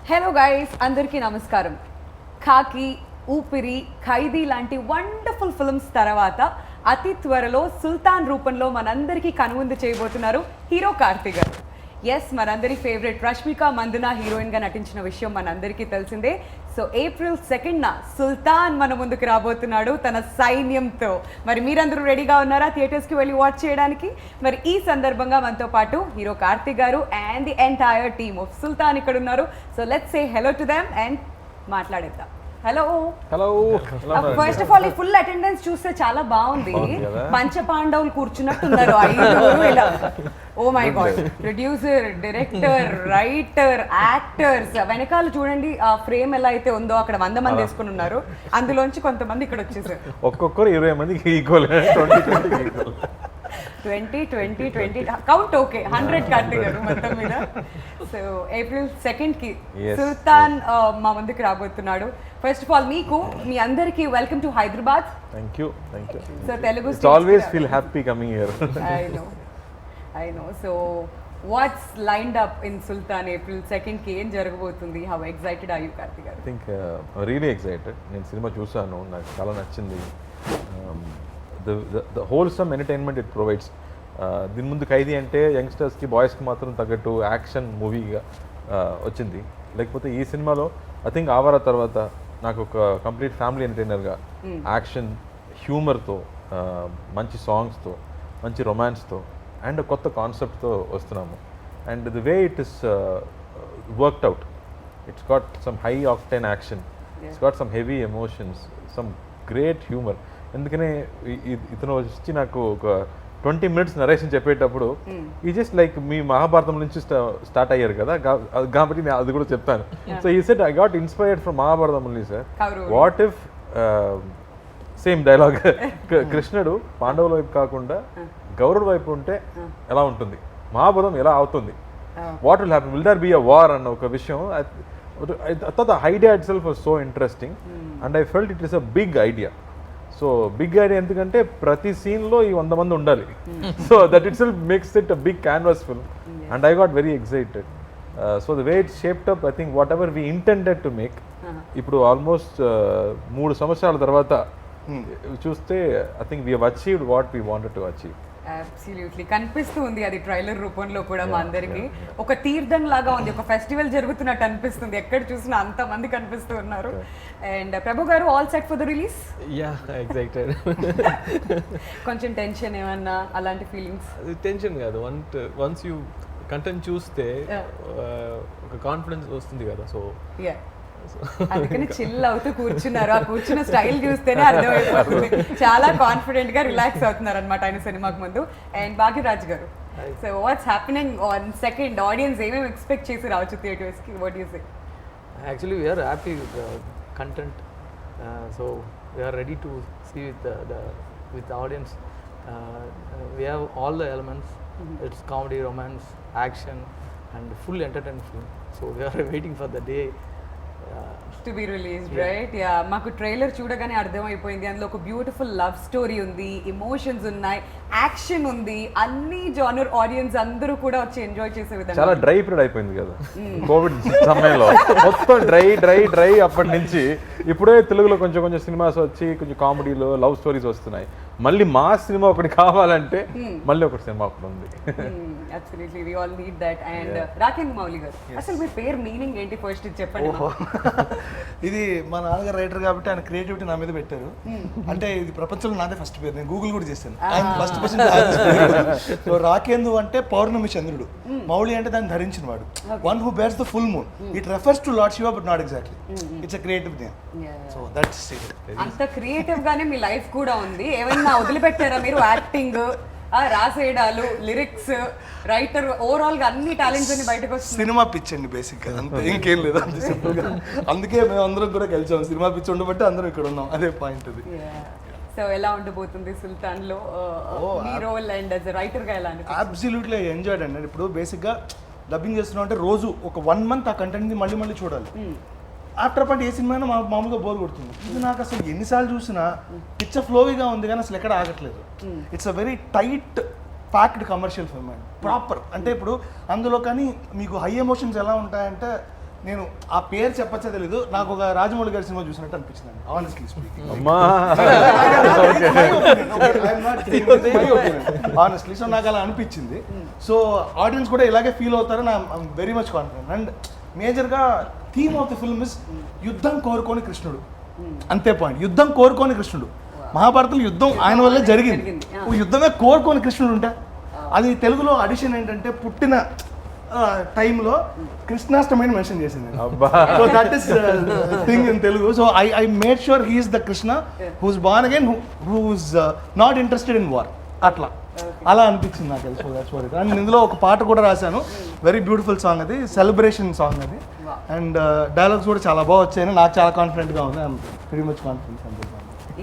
Hello guys, అందరికీ నమస్కారం. ఖాకీ, ఊపిరి, ఖైదీ లాంటి వండర్ఫుల్ ఫిల్మ్స్ తర్వాత అతి త్వరలో సుల్తాన్ రూపంలో మనందరికీ కనువిందు చేయబోతున్నారు హీరో కార్తీ గారు. ఎస్, మనందరి ఫేవరెట్ రష్మిక మందన హీరోయిన్గా నటించిన విషయం మనందరికీ తెలిసిందే. సో April 2న సుల్తాన్ మన ముందుకు రాబోతున్నాడు తన సైన్యంతో. మరి మీరందరూ రెడీగా ఉన్నారా థియేటర్స్కి వెళ్ళి వాచ్ చేయడానికి? మరి ఈ సందర్భంగా మనతో పాటు hero Karthi garu and the entire team of Sultan ఇక్కడ ఉన్నారు. So let's say hello to them and మాట్లాడేద్దాం. Hello hello. First of all ఈ ఫుల్ అటెండెన్స్ చూస్తే చాలా బాగుంది. పంచ పాండవులు కూర్చున్నట్టున్నారు ఐదుగురు ఇలా. Oh my god, producer, director, writer, actors వెనకాల చూడండి ఆ ఫ్రేమ్ ఎలా అయితే ఉందో అక్కడ 100 మంది వేసుకుని ఉన్నారు. అందులోంచి కొంతమంది ఇక్కడ వచ్చేసారు. ఒక్కొక్కరు 20 మందికి ఈక్వల్ 20 కౌంట్ ఓకే 100 కార్తీ గారు మొత్తం మీద. సో April 2కి సుల్తాన్ మా ముందుకు రాబోతున్నాడు. ఫస్ట్ ఆఫ్ ఆల్ మీ అందరికీ welcome to Hyderabad. Thank you. So Telugu it's always feel happy coming here. I know. So what's lined up in Sultan April 2కి ఏం జరగబోతుంది? How excited are you, Karthi గారు? I think really excited. నేను cinema చూసాను, నాకు చాలా నచ్చింది. The wholesome entertainment it provides. దీని ముందు ఖైదీ అంటే యంగ్స్టర్స్కి, బాయ్స్కి మాత్రం తగ్గట్టు యాక్షన్ మూవీగా వచ్చింది. లేకపోతే ఈ సినిమాలో ఐ థింక్ ఆవారా తర్వాత నాకు ఒక కంప్లీట్ ఫ్యామిలీ ఎంటర్టైనర్గా యాక్షన్, హ్యూమర్తో, మంచి సాంగ్స్తో, మంచి రొమాన్స్తో అండ్ కొత్త కాన్సెప్ట్తో వస్తున్నాము. And the way it is worked out, it's got some high octane action, it's got some heavy emotions, some great humour. ఎందుకనే ఇతను వచ్చి నాకు ఒక 20 minutes నరేషన్ చెప్పేటప్పుడు ఈ జస్ట్ లైక్ మీ మహాభారతం నుంచి స్టార్ట్ అయ్యారు కదా, కాబట్టి నేను అది కూడా చెప్తాను. సో ఈ set I got inspired from Mahabharatam only sir. What if same dialogue కృష్ణుడు పాండవుల వైపు కాకుండా గౌరవుల వైపు ఉంటే ఎలా ఉంటుంది, మహాభారతం ఎలా అవుతుంది, what will happen, will there be a war అన్న ఒక విషయం. I thought the idea itself was so interesting and I felt it is a big idea. So big idea ఎందుకంటే ప్రతి సీన్లో ఈ 100 మంది ఉండాలి. So that it self makes it a big canvas film and I got very excited. So the way it shaped up, I think whatever we intended to make, ఇప్పుడు almost 3 సంవత్సరాల తర్వాత చూస్తే I think we have achieved what we wanted to achieve. Absolutely కనిపిస్తూ ఉంది అది trailer రూపంలో కూడా మా అందరికి. ఒక తీర్థం లాగా ఉంది, ఒక ఫెస్టివల్ జరుగుతున్నట్టు అనిపిస్తుంది. ఎక్కడ చూసినా అంత మంది కనిపిస్తూ ఉన్నారు. అండ్ ప్రభు గారు, all set for the release? Yeah, excited. కొంచెం టెన్షన్ ఏమన్నా అలాంటి ఫీలింగ్స్? టెన్షన్ కాదు, వన్స్ యూ కంటెంట్ చూస్తే ఒక కాన్ఫిడెన్స్ వస్తుంది కదా. సో అందుకని చిల్ అవుతూ కూర్చున్నారు. ఆ కూర్చున్న స్టైల్ చూస్తేనే అర్థమైపోతుంది చాలా కాన్ఫిడెంట్ గా రిలాక్స్ అవుతున్నారు అనమాట ఆయన సినిమాకి ముందు. And Bhagyaraj garu, so what's happening on second? Audience ఏమేమి ఎక్స్పెక్ట్ చేసి రావచ్చు థియేటర్స్ కి? What you say? Actually we're happy with content, so we're ready to see with audience. We have all the elements. It's comedy, romance, action and full entertainment film. So we're waiting for the day to be released, right? Yeah, మాకు trailer చూడగానే అర్థమైపోయింది. అందులో ఒక beautiful love story ఉంది, emotions ఉన్నాయి, action ఉంది, అన్ని genre audience అందరూ కూడా వచ్చి ఎంజాయ్ చేసే విధంగా. చాలా డ్రై పీరియడ్ అయిపోయింది కదా కోవిడ్ సమయంలో, మొత్తం డ్రై. అప్పటి నుంచి ఇప్పుడే తెలుగులో కొంచెం సినిమాస్ వచ్చి కొంచెం కామెడీలో లవ్ స్టోరీస్ వస్తున్నాయి. మళ్ళీ మా సినిమా ఒకటి కావాలంటే మళ్ళీ ఒకటి సినిమా ఒకటి ఉంది. Absolutely, we all need that. And Rakendra Mouli garu, అసలు మీ పేరు మీనింగ్ ఏంటి ఫస్ట్ చెప్పండి. ఇది మా నాన్నగారు రైటర్ కాబట్టి ఆయన క్రియేటివిటీ నా మీద పెట్టారు. అంటే ఇది ప్రపంచంలో నాదే ఫస్ట్ పేరు, నేను గూగుల్ కూడా చేశాను. First person. సో రాకేందు అంటే పౌర్ణమి చంద్రుడు, మౌలి అంటే దాన్ని ధరించిన వాడు, one who bears the full moon. It refers to lord Shiva but not exactly. It's a creative name. So that's it. అంత క్రియేటివ్ గానే మీ లైఫ్ కూడా ఉంది. ఏమైనా వదిలిపెట్టారా మీరు? యాక్టింగ్, రాసేయడాలు, లిరిక్స్, రైటర్, ఓవరాల్ గా అన్ని టాలెంట్స్ అన్ని బయటకు వస్తుంది. సినిమా పిచ్ అండి బేసిక్ గా, అంతే, ఇంకేం లేదు, అంతే సింపుల్ గా. అందుకే మేము అందరం కూడా కలిసాం, సినిమా పిచ్ ఉండబట్టి అందరం ఇక్కడ ఉన్నాం, అదే పాయింట్ అది. సో ఎలా ఉండబోతుంది సుల్తాన్ లో మీ role and as a writer గా ఎలా అనిపిస్తుంది? అబ్సల్యూట్లీ ఎంజాయ్డ్ అండి. ఇప్పుడు బేసిక్ గా డబ్బింగ్ చేస్తున్నాం అంటే రోజు ఒక 1 month ఆ కంటెంట్ ని మళ్ళీ చూడాలి. ఆఫ్టర్ పాయింట్ ఏ సినిమా అయినా మామూలుగా బోర్ కొడుతుంది. ఇది నాకు అసలు ఎన్నిసార్లు చూసినా పిచ్చ ఫ్లోగా ఉంది కానీ అసలు ఎక్కడ ఆగట్లేదు. It's a very tight packed commercial film అండి, ప్రాపర్. అంటే ఇప్పుడు అందులో కానీ మీకు హై ఎమోషన్స్ ఎలా ఉంటాయంటే నేను ఆ పేరు చెప్పచ్చా తెలీదు, నాకు ఒక రాజమౌళి గారి సినిమా చూసినట్టు అనిపించింది ఆనెస్ట్లీ స్పీకింగ్. అమ్మా ఆనెస్ట్లీ సో నాకు అలా అనిపించింది. సో ఆడియన్స్ కూడా ఇలాగే ఫీల్ అవుతారని I'm very much confident. And మేజర్గా theme of the film is యుద్ధం కోరుకోని కృష్ణుడు, అంతే పాయింట్. యుద్ధం కోరుకోని కృష్ణుడు. మహాభారతంలో యుద్ధం ఆయన వల్లే జరిగింది. యుద్ధమే కోరుకోని కృష్ణుడు ఉంటే అది తెలుగులో అడిషన్ ఏంటంటే పుట్టిన టైంలో కృష్ణాష్టమిని మెన్షన్ చేసింది. So that is thing in Telugu. So I made sure he's the Krishna who's born again, who's not interested in war. అట్లా అలా అనిపించింది నాకు తెలుసు. అండ్ ఇందులో ఒక పాట కూడా రాశాను, వెరీ బ్యూటిఫుల్ సాంగ్, అది సెలబ్రేషన్ సాంగ్ అది. అండ్ డైలాగ్స్ కూడా చాలా బాగా వచ్చాయని నాకు చాలా కాన్ఫిడెంట్గా ఉంది. ఐఎమ్ వెరీ మచ్ కాన్ఫిడెన్స్ అంతే.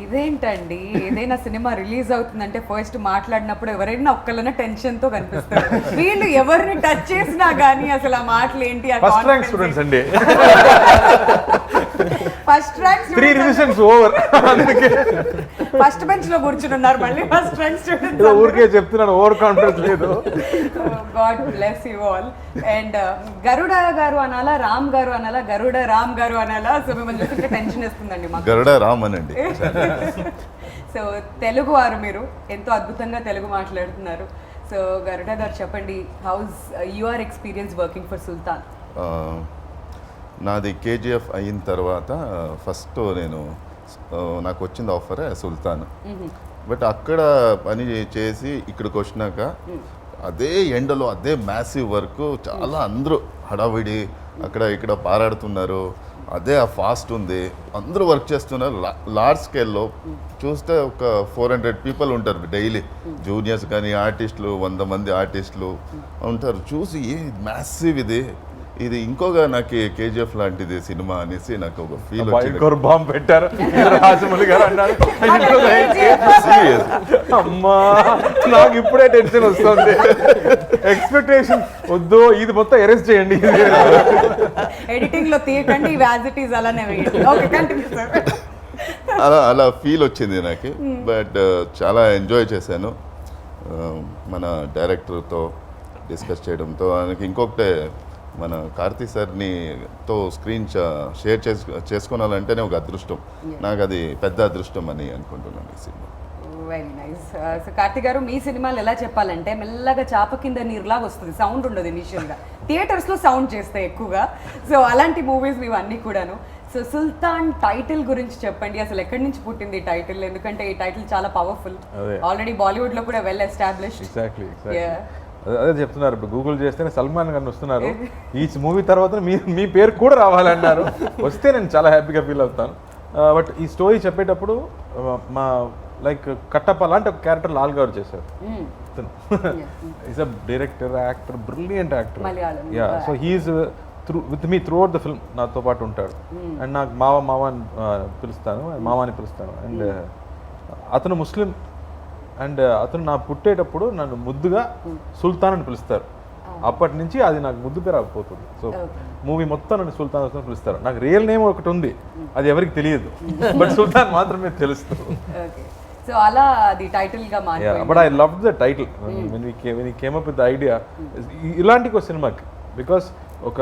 ఇదేంటండి, ఏదైనా సినిమా రిలీజ్ అవుతుందంటే ఫస్ట్ మాట్లాడినప్పుడు ఎవరైనా ఒక్కళ్ళనే టెన్షన్ తో కనిపిస్తారు. వీళ్ళు ఎవరిని టచ్ చేసినా గానీ అసలు ఆ మాటలు ఏంటి, ఫస్ట్ ర్యాంక్ స్టూడెంట్స్ అండి, first rank 3 revisions over, first bench లో కూర్చుని ఉన్నారు మళ్ళీ ఫస్ట్ ర్యాంక్ స్టూడెంట్స్. ఊరికే చెప్తున్నాను, ఓవర్ కాన్ఫిడెన్స్ లేదు. God bless you all. And Garuda garu అనాలా, రామ్ గారు అనాలా, గరుడ రామ్ గారు అనాలా? సో మిమ్మల్ని చూస్తుంటే టెన్షన్ వేస్తుందండి మాకు. గరుడ రామ్ అనండి. సో తెలుగు వారు, మీరు ఎంతో అద్భుతంగా తెలుగు మాట్లాడుతున్నారు. సో గరుడ గారు చెప్పండి, how's your experience working for Sultan? నాది కేజీఎఫ్ అయిన తర్వాత ఫస్ట్ నేను నాకు వచ్చింది ఆఫరే సుల్తాన్. బట్ అక్కడ పని చేసి ఇక్కడికి వచ్చినాక అదే ఎండలో అదే మ్యాసివ్ వర్క్, చాలా అందరూ హడావిడి అక్కడ ఇక్కడ పారాడుతున్నారు, అదే ఆ ఫాస్ట్ ఉంది, అందరూ వర్క్ చేస్తున్నారు. లార్జ్ స్కేల్లో చూస్తే ఒక 400 పీపుల్ ఉంటారు డైలీ, జూనియర్స్ కానీ ఆర్టిస్టులు 100 మంది ఆర్టిస్టులు ఉంటారు. చూసి మ్యాసివ్ ఇది ఇంకోగా నాకు కేజీఎఫ్ లాంటిది సినిమా అనేసి నాకు ఒక ఫీల్ వచ్చింది. బాంబ్ పెట్టారు రాజమౌళి గారు అన్నారు. అమ్మా నాకు ఇప్పుడే టెన్షన్ వస్తుంది. ఎక్స్పెక్టేషన్ వద్దు, ఇది మొత్తం ఎరేస్ చేయండి, ఎడిటింగ్ లో తీయకండి, యాజ్ ఇట్ ఈస్ అలానే వేయండి. Okay, continue sir. అలా ఫీల్ వచ్చింది నాకు. బట్ చాలా ఎంజాయ్ చేశాను మన డైరెక్టర్తో డిస్కస్ చేయడంతో. ఆయనకి ఇంకొకటే, మన కార్తీ సార్తో స్క్రీన్ షేర్ చేసుకోవాలంటేనే ఒక అదృష్టం. నాకు అది పెద్ద అదృష్టం అని అనుకుంటున్నాను ఈ cinema. Very nice. So Karthi గారు, మీ సినిమాలు ఎలా చెప్పాలంటే మెల్లగా చాప కింద నీరులాగా వస్తుంది, సౌండ్ ఉండదు ఇనిషియల్గా, థియేటర్స్లో సౌండ్ చేస్తాయి ఎక్కువగా. సో అలాంటి మూవీస్ ఇవన్నీ కూడాను. సో సుల్తాన్ టైటిల్ గురించి చెప్పండి, అసలు ఎక్కడి నుంచి పుట్టింది ఈ టైటిల్? ఎందుకంటే ఈ టైటిల్ చాలా పవర్ఫుల్, ఆల్రెడీ బాలీవుడ్ లో కూడా వెల్ ఎస్టాబ్లిష్డ్. ఎగ్జాక్ట్లీ అదే చెప్తున్నారు. ఇప్పుడు గూగుల్ చేస్తేనే సల్మాన్ గారు వస్తున్నారు, ఈ మూవీ తర్వాత మీ పేరు కూడా రావాలన్నారు. వస్తే నేను చాలా హ్యాపీగా ఫీల్ అవుతాను. బట్ ఈ స్టోరీ చెప్పేటప్పుడు మా లైక్ కట్టప్ప లాంటి ఒక క్యారెక్టర్ లాల్ గారు చేశారు. Is a director, actor, brilliant actor. Yeah, so he's with me through the film నాతో పాటు ఉంటాడు. అండ్ నాకు మావ అని పిలుస్తాను, మావాని పిలుస్తాను. అండ్ అతను ముస్లిం. అండ్ అతను నా పుట్టేటప్పుడు నన్ను ముద్దుగా సుల్తాన్ అని పిలుస్తారు. అప్పటి నుంచి అది నాకు ముద్దు పేరు అయిపోతుంది. సో మూవీ మొత్తం నన్ను సుల్తాన్ అని పిలుస్తారు. నాకు రియల్ నేమ్ ఒకటి ఉంది, అది ఎవరికి తెలియదు, బట్ సుల్తాన్ మాత్రమే తెలుస్తుంది. సో అలా అది టైటిల్ గా మారింది. But I love the title when we came up with the idea. ఇలాంటి ఒక సినిమాకి, బికాస్ ఒక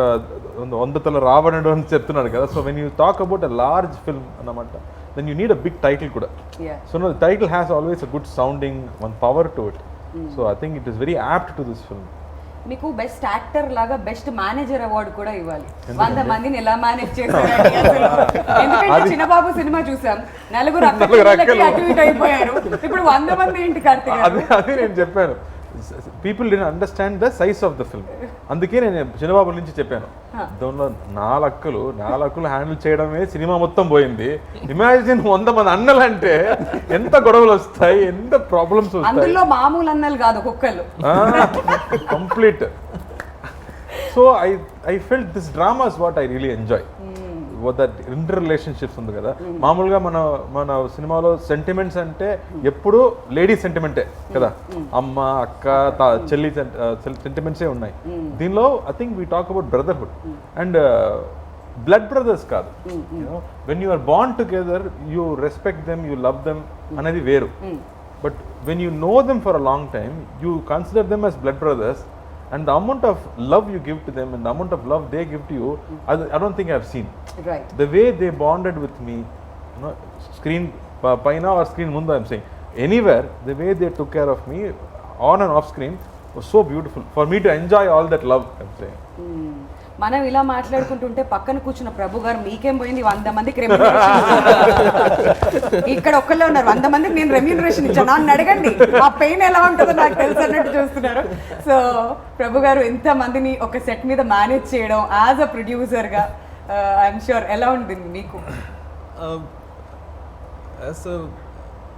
100 తల రావణుడు అని చెప్తున్నాడు కదా. So when you talk about a large film అన్నమాట, then you need a big title kuda. So no, the title has always a good sounding, one power to it. So I think it is very apt to this film. మీకు best actor లాగా best manager award కూడా ఇవ్వాలి. 100 మందిని ఎలా manage చేశారండి అసలు? ఎందుకంటే చిన్నబాబు cinema చూసాం, నలుగురు అటు ఇటు అయిపోయారు, ఇప్పుడు 100 మంది ఏంటి కార్తీక్? అదే నేను చెప్పాను, people didn't understand the size of the film. అందుకే నేను చిన్నబాబు నుంచి చెప్పాను, దానిలో 4 అక్కలు హ్యాండిల్ చేయడమే సినిమా మొత్తం పోయింది. ఇమాజిన్ 100 మంది అన్నలు అంటే ఎంత గొడవలు వస్తాయి, ఎంత ప్రాబ్లమ్స్ వస్తాయి. అందులో మామూలు అన్నలు కాదు, కుక్కలు complete. So I felt this drama is what I really enjoy. That inter relationships ఉంది కదా. మామూలుగా మన సినిమాలో సెంటిమెంట్స్ అంటే ఎప్పుడు లేడీ సెంటిమెంటే కదా, అమ్మ అక్క చెల్లి సెంటిమెంట్సే ఉన్నాయి. దీనిలో I think we talk about brotherhood and blood brothers కాదు. When you are bond together, you respect them, you love them అనేది వేరు. But when you know them for a long time, you consider them as blood brothers and the amount of love you give to them and the amount of love they give to you, I don't think I've seen. Right. The way they bonded with me, you know, screen paina or screen mundu, I'm saying anywhere, the way they took care of me on and off screen was so beautiful for me to enjoy all that love, I'm saying. మనం ఇలా మాట్లాడుకుంటుంటే పక్కన కూర్చున్న ప్రభు గారు మీకేం పోయింది 100 మందికి ఇక్కడ ఒక్కళ్ళే ఉన్నారు 100 మందికి నేను రెమ్యూనరేషన్ ఇచ్చాను నన్ను అడగండి ఆ పెయిన్ ఎలా ఉంటుందో నాకు తెలుసు అన్నట్టు చూస్తున్నారు. సో ప్రభు గారు ఎంత మందిని ఒక సెట్ మీద మేనేజ్ చేయడం యాజ్ అ ప్రొడ్యూసర్గా ఐఎమ్ షూర్ ఎలా ఉంటుంది మీకు?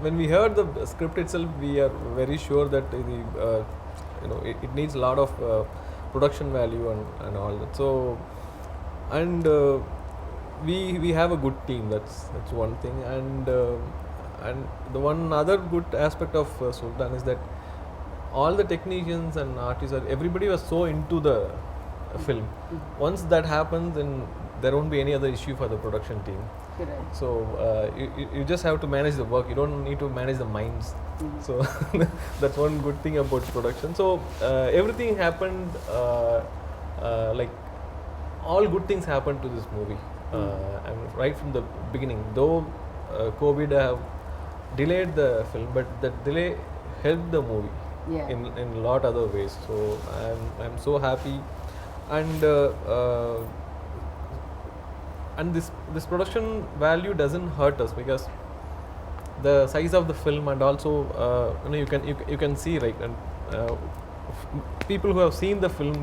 When we heard the script itself, we are very sure that it needs a lot of production value and all that. So, and we have a good team. That's one thing. And the one other good aspect of Sultan is that all the technicians and artists, everybody was so into the film. Once that happens, then there won't be any other issue for the production team. So you just have to manage the work. You don't need to manage the minds. So that's one good thing about production. So everything happened like all good things happened to this movie. And right from the beginning, though COVID have delayed the film, but that delay helped the movie in a lot other ways. So I'm so happy, and this production value doesn't hurt us because the size of the film, and also you can see, right, and people who have seen the film,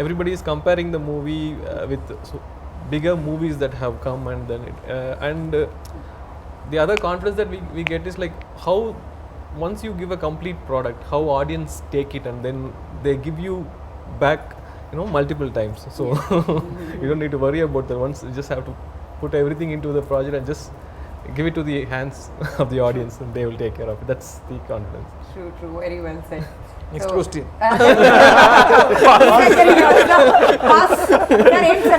everybody is comparing the movie with bigger movies that have come, and then the other confidence that we get is like how once you give a complete product, how audience take it, and then they give you back multiple times. So you don't need to worry about that. Once you just have to put everything into the project and just give it to the hands of the audience, and they will take care of it. That's the confidence. True, very well said. Next question.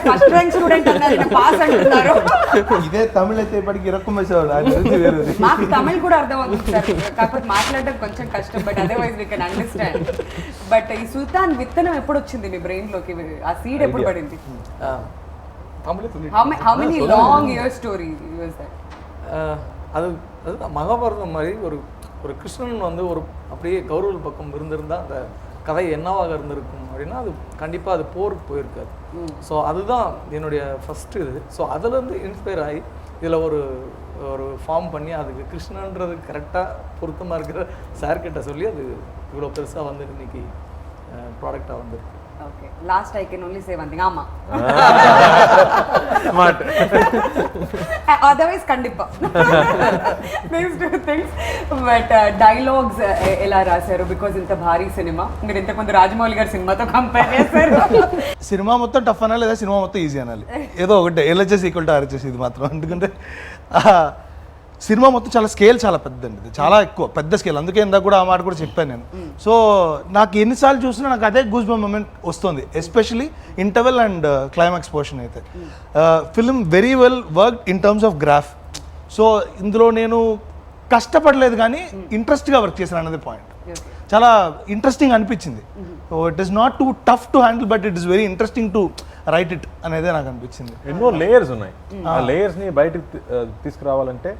First rank student అన్నారు pass అంటున్నారు. ఇదే తమిళ అయితే ఇప్పటికి ఇరక్కుమేసేవాడు ఆయన గురించి వేరేది. మాకు తమిళ్ కూడా అర్థం అవుతుంది సార్, కాకపోతే మాట్లాడడం కొంచెం కష్టం, but otherwise we can understand. But ఈ సుల్తాన్ విత్తనం ఎప్పుడు వచ్చింది మీ బ్రెయిన్ లోకి, ఆ సీడ్ ఎప్పుడు పడింది? How many long year story was that? அது மகாபாரதம் மாதிரி ஒரு கிருஷ்ணன் வந்து ஒரு அப்படியே கௌரவ பக்கம் இருந்திருந்தால் அந்த கதை என்னவாக இருந்திருக்கும் அப்படின்னா அது கண்டிப்பாக அது போருக்கு போயிருக்காது. ஸோ அதுதான் என்னுடைய ஃபஸ்ட்டு இது. ஸோ அதுலேருந்து இன்ஸ்பயர் ஆகி இதில் ஒரு ஃபார்ம் பண்ணி அதுக்கு கிருஷ்ணன்றது கரெக்டாக பொருத்தமாக இருக்கிற சார்கிட்ட சொல்லி அது இவ்வளோ பெருசாக வந்து இன்னைக்கு ப்ராடக்டாக வந்துருக்கு. Okay, last I can only say one thing. Amma. Smart. Otherwise, kandipa. These two things. But dialogues ela rasaru because inta bhari cinema. Inga inta kondu Rajamouli garu cinema tho compare chesaru. Cinema మొత్తం tough అనాలి లేదా cinema మొత్తం easy అనాలి, ఏదో ఒకటి LHS equal to RHS ఇది మాత్రం. ఎందుకంటే సినిమా మొత్తం చాలా స్కేల్ చాలా పెద్దండి, ఇది చాలా ఎక్కువ పెద్ద స్కేల్. అందుకే ఇందాక కూడా ఆ మాట కూడా చెప్పాను నేను. సో నాకు ఎన్నిసార్లు చూసినా నాకు అదే గూస్ బంప్ మూమెంట్ వస్తుంది, especially interval and climax portion అయితే. Film very well work in terms of graph. So ఇందులో నేను కష్టపడలేదు కానీ ఇంట్రెస్ట్గా వర్క్ చేశాను అనేది పాయింట్. చాలా ఇంట్రెస్టింగ్ అనిపించింది. So it is not two tough to handle, but it is very interesting to right it అనేదే నాకు అనిపించింది. ఎన్నో లేయర్స్ ఉన్నాయి, ఆ లేయర్స్ ని బయటకు తీసుకురావాలంటే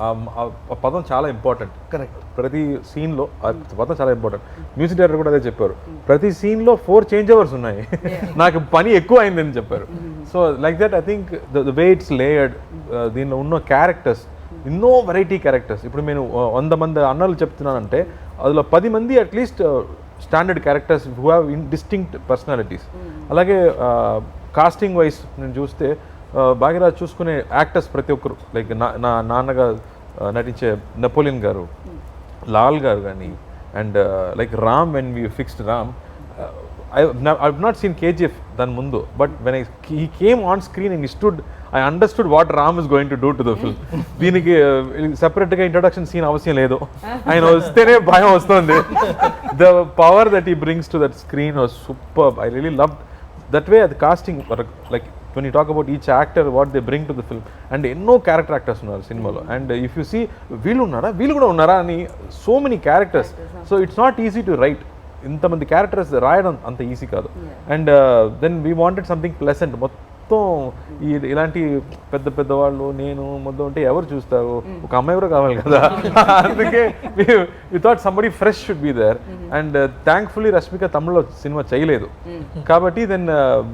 ఆ పదం చాలా ఇంపార్టెంట్. కరెక్ట్. ప్రతి సీన్ లో ఆ పదం చాలా ఇంపార్టెంట్. మ్యూజిక్ డైరెక్టర్ కూడా అదే చెప్పారు, ప్రతి సీన్ లో 4 చేంజ్ ఓవర్స్ ఉన్నాయి, నాకు పని ఎక్కువ అయిందని చెప్పారు. So like that I think the way it's layered, దీనిలో ఉన్న క్యారెక్టర్స్ ఎన్నో వెరైటీ క్యారెక్టర్స్. ఇప్పుడు నేను 100 మంది అన్నలు చెప్తున్నానంటే అందులో 10 మంది at least standard characters who have distinct personalities. అలాగే కాస్టింగ్ వైజ్ నేను చూస్తే భాగ్యరాజ్ చూసుకునే యాక్టర్స్ ప్రతి ఒక్కరు, లైక్ నా నాన్నగా నటించే నెపోలియన్ గారు, లాల్ గారు కానీ, and like Ram, when we fixed Ram, I've not seen KGF దాని ముందు, but when he came on screen and he stood, I understood what Ram is going to do to the film. దీనికి సెపరేట్గా introduction scene అవసరం లేదు, ఆయన వస్తేనే భయం వస్తుంది. The power that he brings to that screen was superb. I really loved that way the casting, like when you talk about each actor, what they bring to the film, and ఎన్నో character actors ఉన్నారు సినిమాలో. And if you see వీళ్ళు కూడా ఉన్నారా అని, so many characters. So it's not easy to write. ఇంతమంది characters రాయడం అంత ఈజీ కాదు. And then we wanted something pleasant. మొత్తం ఇలాంటి పెద్ద పెద్దవాళ్ళు నేను మొత్తం ఉంటే ఎవరు చూస్తారు, ఒక అమ్మాయి కూడా కావాలి కదా. అందుకే we thought somebody fresh should be there. And thankfully Rashmika తమిళ్లో సినిమా చేయలేదు కాబట్టి then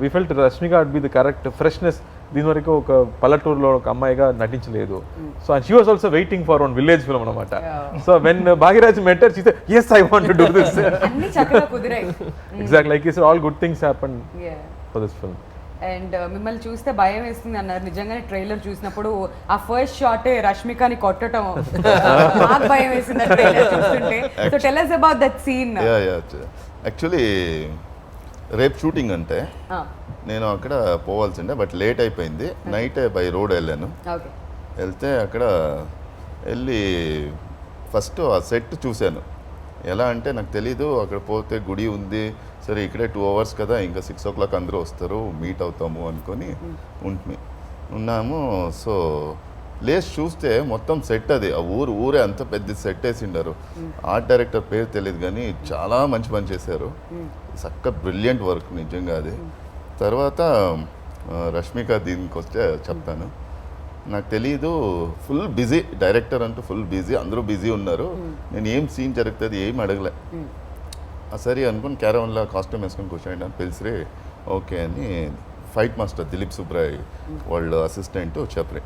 we felt Rashmika would be the correct freshness. దీని వరకు ఒక పల్లెటూరులో ఒక అమ్మాయిగా నటించలేదు. So and she was also waiting for one village film అనమాట. So when Bhagyaraj met her, she said, yes, I want to do this. అన్ని చక్కగా కుదిరాయి. Exactly, like you said, all good things happened for this film. And మిమ్మల్ని చూస్తే భయం వేస్తుంది అన్నారు. నిజంగానే trailer చూసినప్పుడు ఆ ఫస్ట్ షాటే రష్మికని కొట్టడం నాకు భయం వేసింది ట్రైలర్ చూస్తుంటే. So tell us about that scene. Actually రేపు షూటింగ్ అంటే నేను అక్కడ పోవాల్సిండే, బట్ లేట్ అయిపోయింది. నైట్ బై రోడ్ వెళ్ళాను. వెళ్తే అక్కడ వెళ్ళి ఫస్ట్ ఆ సెట్ చూశాను. ఎలా అంటే నాకు తెలీదు, అక్కడ పోతే గుడి ఉంది, సరే ఇక్కడే 2 hours కదా, ఇంకా 6 o'clock అందరూ వస్తారు, మీట్ అవుతాము అనుకొని ఉన్నాము. సో లేచి చూస్తే మొత్తం సెట్ అది, ఆ ఊరే అంత పెద్ద సెట్ వేసిండారు. ఆర్ట్ డైరెక్టర్ పేరు తెలియదు కానీ చాలా మంచి పని చేశారు. చక్క బ్రిలియంట్ వర్క్ నిజంగా అది. తర్వాత రష్మిక దీనికి వస్తే చెప్తాను. నాకు తెలీదు, ఫుల్ బిజీ డైరెక్టర్ అంటూ ఫుల్ బిజీ, అందరూ బిజీ ఉన్నారు. నేను ఏం సీన్ జరుగుతుంది ఏం అడగలే. సరే అనుకుని క్యారవన్లో కాస్ట్యూమ్ వేసుకొని కూర్చోండి అని పిలిచిరే. ఓకే అని ఫైట్ మాస్టర్ దిలీప్ సుబ్రాయ్ వాళ్ళ అసిస్టెంట్ చెప్పరే,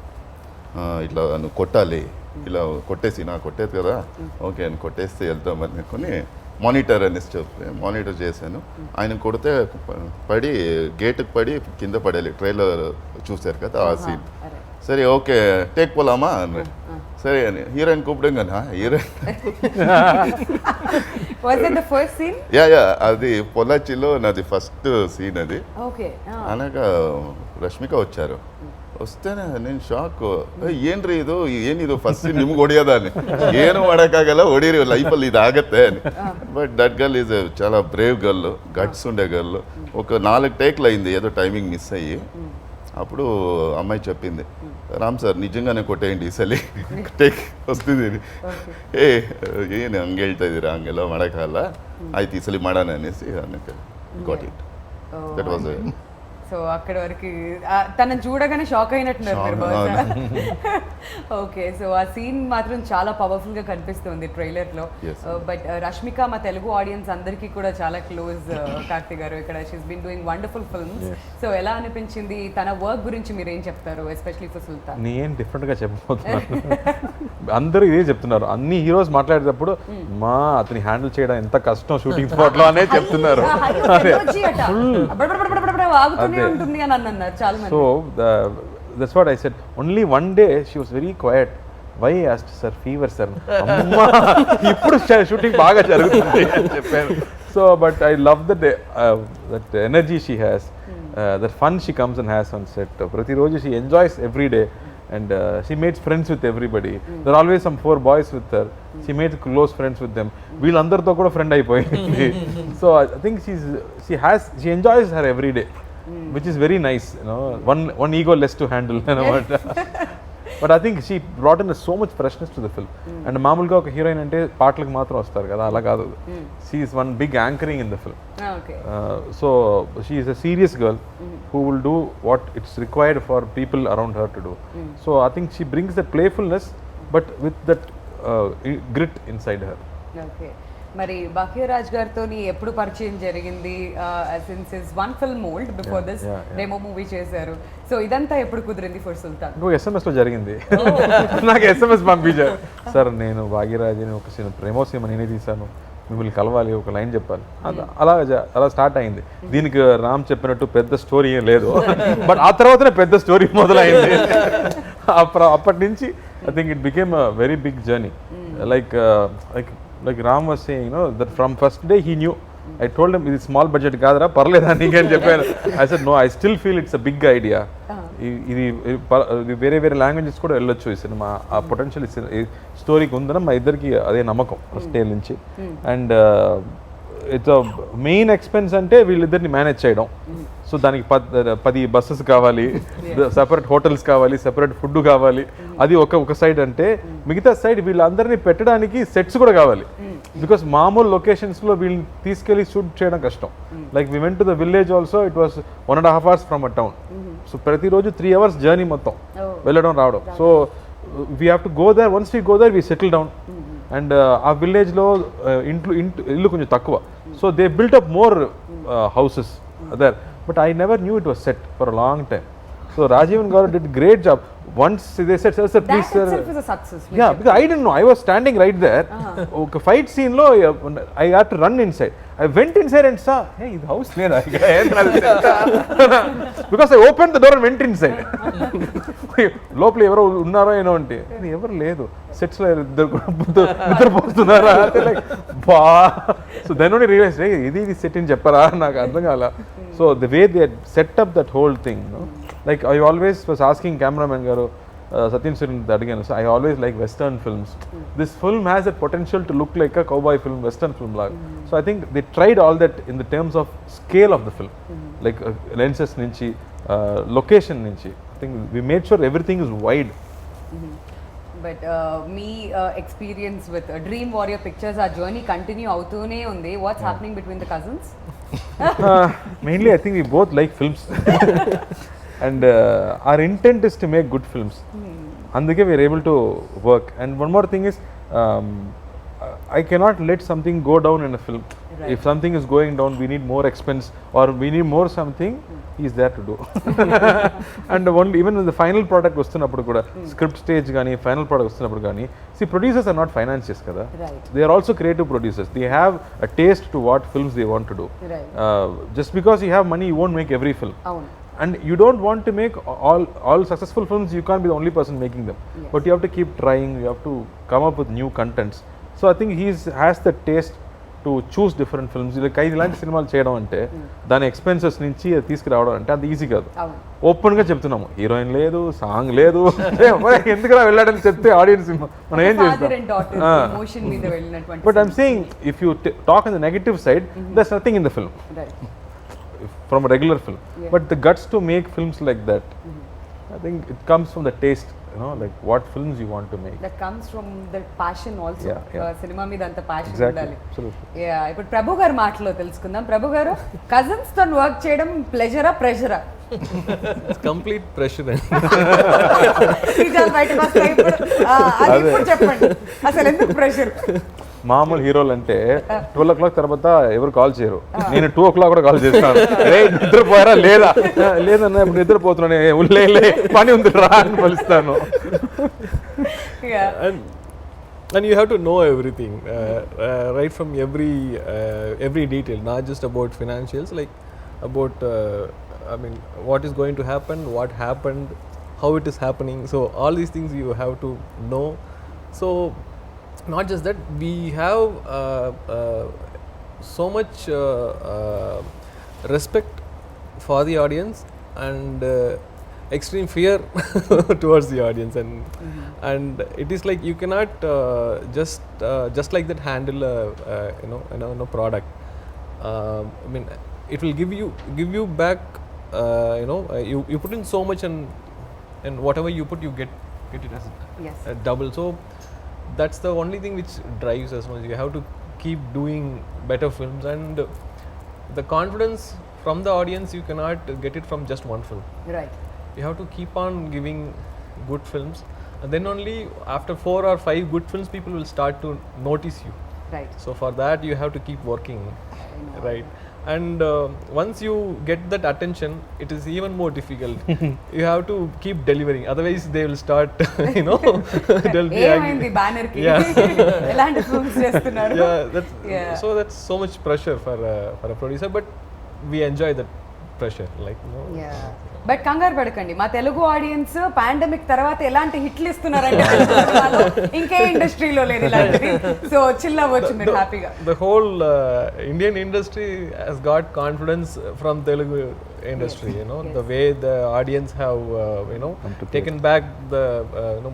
ఇట్లా నువ్వు కొట్టాలి, ఇలా కొట్టేసి నాకు కొట్టేది కదా, ఓకే అని కొట్టేస్తే వెళ్తామని అనుకుని మానిటర్ అనేసి చెప్పి మానిటర్ చేశాను. ఆయన కొడితే పడి గేటుకు పడి కింద పడేది. ట్రైలర్ చూశారు కదా ఆ సీన్. సరే ఓకే టేక్ పోలామా అన్నాడు. సరే అని హీరోయిన్ కూపడం కదా, హీరోయిన్ యా అది పొలాచిలో నాది ఫస్ట్ సీన్ అది. అనగా రష్మిక వచ్చారు. ವಸ್ತೇನೆ ನೀನು ಶಾಕು ಏನ್ರಿ ಏನಿದು ಫಸ್ಟ್ ನಿಮ್ಗೆ ಹೊಡೆಯೋದಾನೆ ಏನು ಮಾಡೋಕ್ಕಾಗಲ್ಲ ಹೊಡೀರಿ ಲೈಫಲ್ಲಿ ಇದಾಗತ್ತೆ బట్ దట్ గర్ల్ ఈజ్ చాలా బ్రేవ్ గర్ల్ గట్స్ ఉండే గర్ల్ ఒక 4 టేక్లు అయింది ఏదో టైమింగ్ మిస్ అయ్యి అప్పుడు అమ్మాయి చెప్పింది ರಾಮ್ ಸರ್ ನಿಜಂಗಾನೆ ಕೊಟ್ಟೇಂಡಿ ಈ ಸಲ ಟೇಕ್ ವಸ್ತಿದ್ದೀನಿ ಏನು ಹಂಗೆ ಹೇಳ್ತಾ ಇದ್ದೀರಾ ಹಂಗೆಲ್ಲ ಮಾಡೋಕ್ಕಾಗಲ್ಲ ಆಯ್ತು ಈ ಸಲ ಮಾಡೋಣ ಅನ್ನಿಸಿ ಅನ್ನಕ್ಕೆ got it that was so అక్కడ వరకు తనని చూడగానే షాక్ అయినట్టున్నారు మీరు బహుశా. ఓకే, సో ఆ సీన్ మాత్రం చాలా పవర్ఫుల్గా కనిపిస్తుంది ట్రైలర్లో. బట్ రష్మిక మా తెలుగు ఆడియన్స్ అందరికీ కూడా చాలా క్లోజ్. కార్తీ గారు ఇక్కడ she's been doing wonderful films. So ఎలా అనిపించింది తన వర్క్ గురించి మీరు ఏం చెప్తారు, ఎస్పెషల్లీ ఫర్ సుల్తాన్? నేను డిఫరెంట్గా చెప్పబోతున్నాను. అందరూ ఇదే చెప్తున్నారు, అన్ని హీరోస్ మాట్లాడేటప్పుడు మా అతని హ్యాండిల్ చేయడం ఎంత కష్టం షూటింగ్ స్పాట్లో అనే చెప్తున్నారు. So that's what I said. Only one day she was very quiet. Why I asked sir, fever sir. Amma ippudu shooting baga jarugutundi ani cheppanu. So but I love that energy she has, that fun she comes and has on set. Prati roju she enjoys every day and she makes friends with everybody. There are always some 4 boys with her. She made close friends with them. వీళ్ళందరితో కూడా friend అయిపోయింది. So I think she enjoys her every day, which is very nice, you know. One ego less to handle, you know. But I think she brought in so much freshness to the film. And మామూలుగా ఒక heroine అంటే పాటలకు మాత్రం వస్తారు కదా, అలా కాదు. She is one big anchoring in the film. So she is a serious girl who will do what it's required for people around her to do. So I think she brings that playfulness but with that grit inside her. Okay. మరి భాగ్యరాజ్ గారితో ఎప్పుడు పరిచయం జరిగింది? Since is one film old before this demo movie చేశారు. So ఇదంతా ఎప్పుడు కుదిరింది for Sultan? SMS లో జరిగింది. నాకు SMS పంపించారు, సార్ నేను భాగ్యరాజ్ని ఒక ప్రేమో సినిమా నేనే తీశాను, మిమ్మల్ని కలవాలి, ఒక లైన్ చెప్పాలి. అలా స్టార్ట్ అయింది. దీనికి రామ్ చెప్పినట్టు పెద్ద స్టోరీ ఏం లేదు, బట్ ఆ తర్వాతనే పెద్ద స్టోరీ మొదలైంది. అప్పటి నుంచి I think it became a very big journey. Like Ram was saying, you know, that from first day he knew. I told him, ఇది స్మాల్ బడ్జెట్ కాదురా, పర్లేదా నీకు అని చెప్పాను. I said, no, I still feel it's a big idea. ఇది వేరే languages కూడా వెళ్ళొచ్చు ఈ సినిమా, ఆ పొటెన్షియల్ స్టోరీకి ఉందని మా ఇద్దరికి అదే నమ్మకం ఫస్ట్ డే నుంచి. అండ్ ఇట్స్ మెయిన్ ఎక్స్పెన్స్ అంటే వీళ్ళిద్దరిని మేనేజ్ చేయడం. సో దానికి 10 బస్సెస్ కావాలి, సెపరేట్ హోటల్స్ కావాలి, సెపరేట్ ఫుడ్ కావాలి. అది ఒక సైడ్ అంటే, మిగతా సైడ్ వీళ్ళందరినీ పెట్టడానికి సెట్స్ కూడా కావాలి. బికాస్ మామూలు లొకేషన్స్లో వీళ్ళని తీసుకెళ్ళి షూట్ చేయడం కష్టం. Like we went to the village also, it was 1.5 hours from a town. So ప్రతిరోజు 3 hours జర్నీ మొత్తం వెళ్ళడం రావడం. So we have to go there, once we go there we settle down. And ఆ విలేజ్లో ఇల్లు కొంచెం తక్కువ, so they built up more houses there, but I never knew it was set for a long time. So Rajivan Garu did great job. Once they said, sir, please, That sir. itself is a success. Yeah, because I didn't know. I was standing right there. Okay, fight scene lo, I had to run inside. I went inside and saw, hey, the house there. Because I opened the door and went inside. లోపల ఎవరో ఉన్నారో ఏమో అంటే ఎవరు లేదు, సెట్స్లో నిద్రపోతున్నారా అంటే like బా. So then only realise ఇది సెట్ అని చెప్పరా, నాకు అర్థం కాల. So the way they set up that whole thing, like I always was asking cameraman garu Satyan Sirin adigan, so I always like western films. This film has a potential to look like a cowboy film, western film like. So I think they tried all that in the terms of scale of the film, like lenses nunchi, location nunchi. I think we made sure everything is wide. But మీ experience with dream warrior pictures, ఆ journey continue అవుతూనే ఉంది. What's happening between the cousins? Mainly I think we both like films. And our intent is to make good films. Andike we are able to work. And one more thing is, I cannot let something go down in a film. Right. If something is going down, we need more expense or we need more something, he is there to do. And only even in the final product వస్తున్నప్పుడు కూడా, script stage కానీ final product వస్తున్నప్పుడు కానీ, see producers are not financiers kada. Right. They are also creative producers. They have a taste to what films they want to do. Right. Just because you have money, you won't make every film. అవును. And you don't want to make all successful films. You can't be the only person making them. Yes. But you have to keep trying. You have to come up with new contents. So I think has the taste to choose different films. Like ఇలాంటి సినిమాలు చేయడం అంటే దాని expenses నుంచి అది తీసుకురావడం అంటే అంత ఈజీ కాదు. అవును. ఓపెన్గా చెప్తున్నాము, హీరోయిన్ లేదు, సాంగ్ లేదు, ఎందుకురా వెళ్ళాడని చెప్తే ఆడియన్స్ మనం ఏం ఫాదర్ అండ్ డాటర్ చేస్తాం? ఎమోషన్ మీద వెళ్ళినటువంటి. But I'm saying if you talk on the negative side, there's nothing in the film. Right. From a regular film, but the guts to make films like that, I think it comes from the taste, like what films you want to make. That comes from the passion also. Yeah. Cinema మీద అంత passion Exactly, ఉండాలి. absolutely. Yeah, ఇప్పుడు ప్రభు గారి మాటలో తెలుసుకుందాం. ప్రభు గారు, cousins తో work చేయడం ప్లెజరా ప్రెషరా? It's complete pressure. బయటకు వస్తాయి ఇప్పుడు. అది ఇప్పుడు చెప్పండి, అసలు ఎందుకు ప్రెషర్? మామూలు హీరోలు అంటే 12 o'clock తర్వాత ఎవరు కాల్ చేయరు. నేను 2 o'clock కూడా కాల్ చేస్తాను. నిద్రపోయారా లేదా, లేదన్నా ఇప్పుడు నిద్రపోతున్నాను, ఉల్లే పని ఉంది రా అని పిలుస్తాను. And you have to know everything, right from every detail, not just about financials, like about I mean what is going to happen, what happened, how it is happening. So all these things you have to know. So not just that, we have so much respect for the audience and extreme fear towards the audience, and it is like you cannot just like that handle a product. I mean, it will give you back. You put in so much, and whatever you put, you get it as Yes. double. So that's the only thing which drives us much. You have to keep doing better films, and the confidence from the audience you cannot get it from just one film. Right. You have to keep on giving good films, and then only after 4 or 5 good films people will start to notice you. Right. So for that you have to keep working, right? And once you get that attention, it is even more difficult. You have to keep delivering, otherwise they will start they'll be ఏమైంది banner కి? ఎలాంటి films చేస్తున్నారు? Yeah, so that's so much pressure for a producer, but we enjoy that pressure, like but కంగారు పడకండి, మా Telugu audience pandemic తర్వాత ఎలాంటి హిట్లు ఇస్తున్నారంటే ఇంకే ఇండస్ట్రీలో లేదు ఇలాంటిది. సో చిల్ అవ్వచ్చు మీరు హ్యాపీగా. The whole Indian industry has got confidence from Telugu industry. The way the audience have taken back the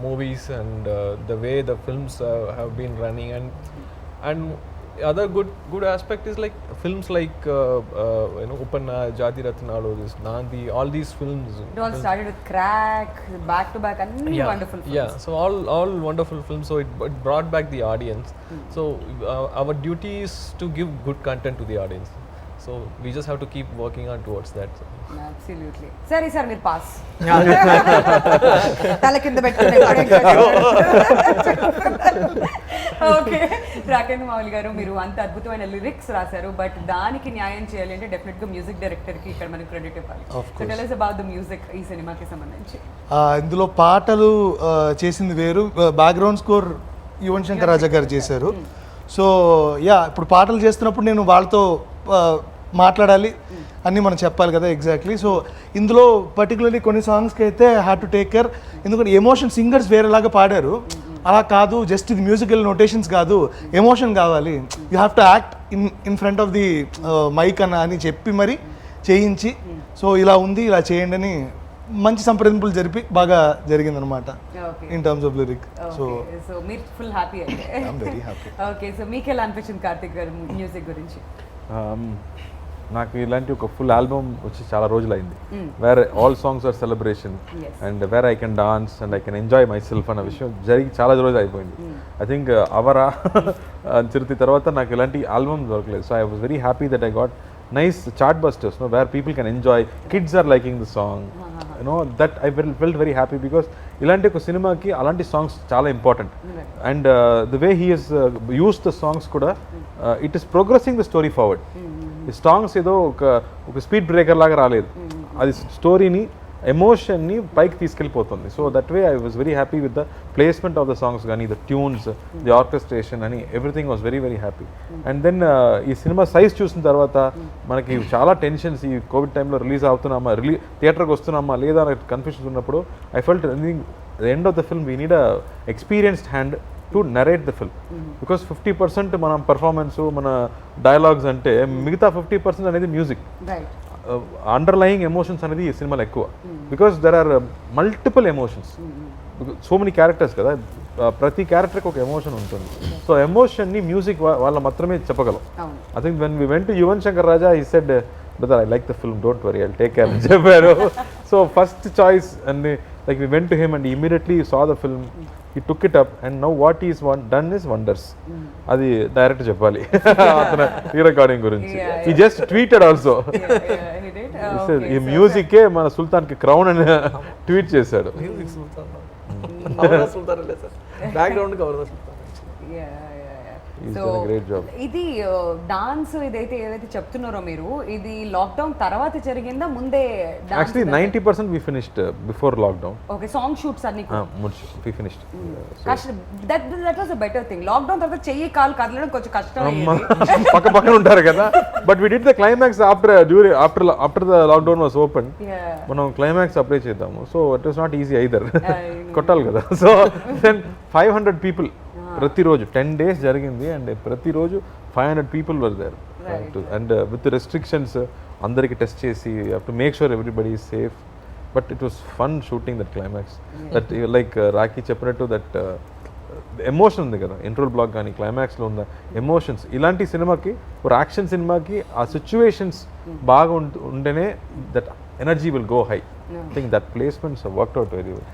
movies, and the way the films have been running, and other good aspect is like films like Upanna, Jati Ratnalu, this Nandi, all these films. It all started with Crack, back to back, and wonderful films. Yeah, so all wonderful films. So it brought back the audience. So our duty is to give good content to the audience. So we just have to keep working on towards that. So. Absolutely. సరే sir మీరు pass తల కింద పెట్టుకుని okay. Rakendra Mouli గారు, మీరు అంత అద్భుతమైన lyrics రాశారు, బట్ దానికి న్యాయం చేయాలి అంటే డెఫినెట్ గా మ్యూజిక్ డైరెక్టర్ కి ఇక్కడ మనకి క్రెడిట్ ఇవ్వాలి. So tell us about the music ఈ సినిమాకి సంబంధించి. ఇందులో పాటలు చేసింది వేరు, బ్యాక్గ్రౌండ్ స్కోర్ యువన్ శంకర్ రాజా గారు చేశారు. సో ఇప్పుడు పాటలు చేస్తున్నప్పుడు నేను వాళ్ళతో మాట్లాడాలి అన్నీ మనం చెప్పాలి కదా ఎగ్జాక్ట్లీ. సో ఇందులో పర్టికులర్లీ కొన్ని సాంగ్స్కి అయితే హ్యాడ్ టు టేక్ కేర్, ఎందుకంటే ఎమోషన్ సింగర్స్ వేరేలాగా పాడారు, అలా కాదు, జస్ట్ ఇది మ్యూజికల్ నోటేషన్స్ కాదు, ఎమోషన్ కావాలి, you have to act in front of the mic అని చెప్పి మరి చేయించి, సో ఇలా ఉంది ఇలా చేయండి అని మంచి సంప్రదింపులు జరిపి బాగా జరిగిందనమాట in terms of lyric. So మీరు ఫుల్ హ్యాపీ అయితే. I'm very happy. Okay, so మీకు ఎలా అనిపించింది కార్తిక్ గారు మ్యూజిక్ గురించి? నాకు ఇలాంటి ఒక ఫుల్ ఆల్బమ్ వచ్చి చాలా రోజులైంది, where all songs are celebration and where I can dance and I can enjoy మై సెల్ఫ్ అన్న విషయం జరిగి చాలా రోజులు అయిపోయింది. ఐ థింక్ అవరా చిరుతి తర్వాత నాకు ఇలాంటి ఆల్బమ్ దొరకలేదు. So I was very happy that I got nice chart busters, where people can enjoy, kids are liking the song, that I felt very happy, because ilanti oka cinema ki alanti songs chaala important, and the way he has used the songs kuda it is progressing the story forward. The songs edo oka speed breaker laga raaledu, adi story ni emotion ని పైకి తీసుకెళ్ళిపోతుంది. So that way I was very happy with the placement of the songs కానీ, the tunes, the orchestration అని everything was very very happy. And then ఈ సినిమా సైజ్ చూసిన తర్వాత మనకి చాలా టెన్షన్స్, ఈ కోవిడ్ టైంలో రిలీజ్ అవుతున్నామా, థియేటర్కి వస్తున్నామా లేదా అనే కన్ఫ్యూజన్స్ ఉన్నప్పుడు I felt the end of the film we need a experienced hand to narrate the film, because 50% మనం పర్ఫార్మెన్స్, మన డైలాగ్స్ అంటే మిగతా 50% అనేది మ్యూజిక్, అండర్లయింగ్ ఎమోషన్స్ అనేది ఈ సినిమాలో ఎక్కువ, because there are multiple emotions, so many characters కదా, ప్రతి క్యారెక్టర్కి ఒక ఎమోషన్ ఉంటుంది. సో ఎమోషన్ని మ్యూజిక్ వాళ్ళ మాత్రమే చెప్పగలం. I think when we went to Yuvan Shankar Raja, he said, brother I like the film, don't worry, I'll take care అని చెప్పారు. So first choice and like we went to him and immediately saw the film, he took it up and now what he's done is wonders. అది direct చెప్పాలి అతను ఈ recording గురించి. he just tweeted also, ఈ మ్యూజికే మన సుల్తాన్ కి crown అని tweet చేశాడు. మ్యూజిక్ సుల్తాన్ అవరా సుల్తాన్ లేదు సార్, బ్యాక్గ్రౌండ్ కి అవరా సుల్తాన్. సో ఇది డాన్స్ ఏదైతే చెప్తున్నారో మీరు, ఇది లాక్డౌన్ తర్వాత జరిగిందా ముందే? Actually 90% we finished before lockdown. Okay, song shoots అన్ని we finished. that was a better thing. Lockdown తర్వాత చెయ్యి కాలు కదలడం కొంచెం కష్టం, పక్క పక్కన ఉంటారు కదా, but we did the climax after the lockdown was open. మనం క్లైమాక్స్ అప్లై చేద్దాము, so it was not easy either. కొట్టాలి కదా. సో then 500 people ప్రతిరోజు 10 days జరిగింది, అండ్ ప్రతిరోజు 500 people were there, and with restrictions అందరికి టెస్ట్ చేసి to make sure everybody is safe. But it was fun shooting that climax, that like Rakhi చెప్పినట్టు that emotion ఉంది కదా, ఇంట్రోల్ బ్లాక్ కానీ క్లైమాక్స్లో ఉన్న ఎమోషన్స్, ఇలాంటి సినిమాకి, ఒక యాక్షన్ సినిమాకి ఆ సిచ్యువేషన్స్ బాగా ఉంటేనే that energy will go high. I think that placements worked out very well.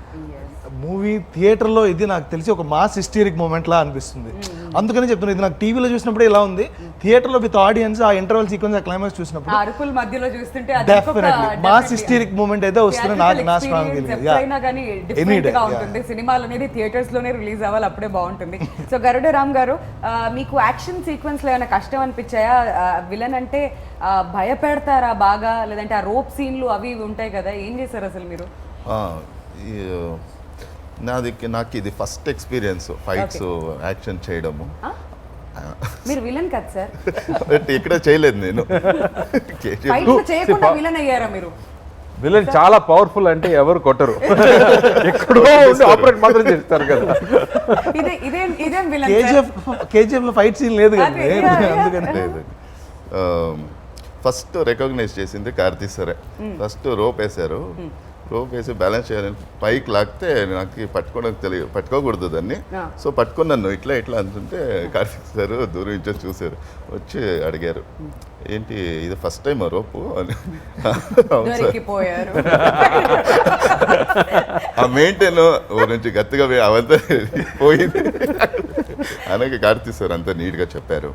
Movie థియేటర్లో ఇది నాకు తెలిసి ఒక మాస్ హిస్టరిక్ మూమెంట్ లా అనిపిస్తుంది. అందుకని చెప్తున్నాను, ఇది నాకు టీవీలో చూసినప్పుడు ఇలా ఉంది, థియేటర్లో విత్ ఆడియన్స్ ఆ ఇంటర్వల్ సీక్వెన్స్, ఆ క్లైమాక్స్ చూసినప్పుడు అరుపుల మధ్యలో చూస్తుంటే డెఫినెట్లీ మాస్ హిస్టరిక్ మూమెంట్ అయితే వస్తుంది నా స్ట్రాంగ్ ఫీలింగ్. ఎప్పుడైనా కానీ డిఫరెంట్ గా ఉంటుంది. సినిమాలు అనేది థియేటర్స్ లోనే రిలీజ్ అవ్వాలి, అప్పుడే బాగుంటుంది. సో గరుడ రామ్ గారు, మీకు యాక్షన్ సీక్వెన్స్ లో ఏమైనా కష్టం అనిపించాయా? విలన్ అంటే భయపెడతారా బాగా, లేదంటే ఆ రోప్ సీన్లు అవి ఉంటాయి కదా, ఏం చేశారు అసలు మీరు? నాకు ఇది ఫస్ట్ ఎక్స్పీరియన్స్ ఫైట్స్ యాక్షన్ చేయడము. మీరు విలన్ కదా సార్? ఇక్కడ చేయలేదు నేను. చేయకుండా విలన్ అయ్యారా మీరు? విలన్ చాలా పవర్ఫుల్ అంటే ఎవరు కొట్టరు, ఎక్కడో ఆపరేట్ మాత్రం చేస్తారు కదా. ఇదేం విలన్? కేజీఎఫ్ లో ఫైట్ సీన్ లేదు కదా, అందుకని లేదు. ఫస్ట్ రికగ్నైజ్ చేసింది కార్తీ సరే, ఫస్ట్ రోప్ వేశారు, రోప్ వేసి బ్యాలెన్స్ చేయాలని పైకి లాగితే నాకు పట్టుకోకూడదు దాన్ని. సో పట్టుకున్నాను ఇట్లా అంటుంటే కార్తీక్ సార్ దూరం నుంచి చూశారు, వచ్చి అడిగారు ఏంటి ఇది ఫస్ట్ టైం రోపు అని. అవును సార్. దొరికిపోయారు. ఆ మెయింటైన్ నుంచి గట్టిగా అవంతా పోయింది అలాగే కార్తీక్ సార్ అంతా నీట్గా చెప్పారు.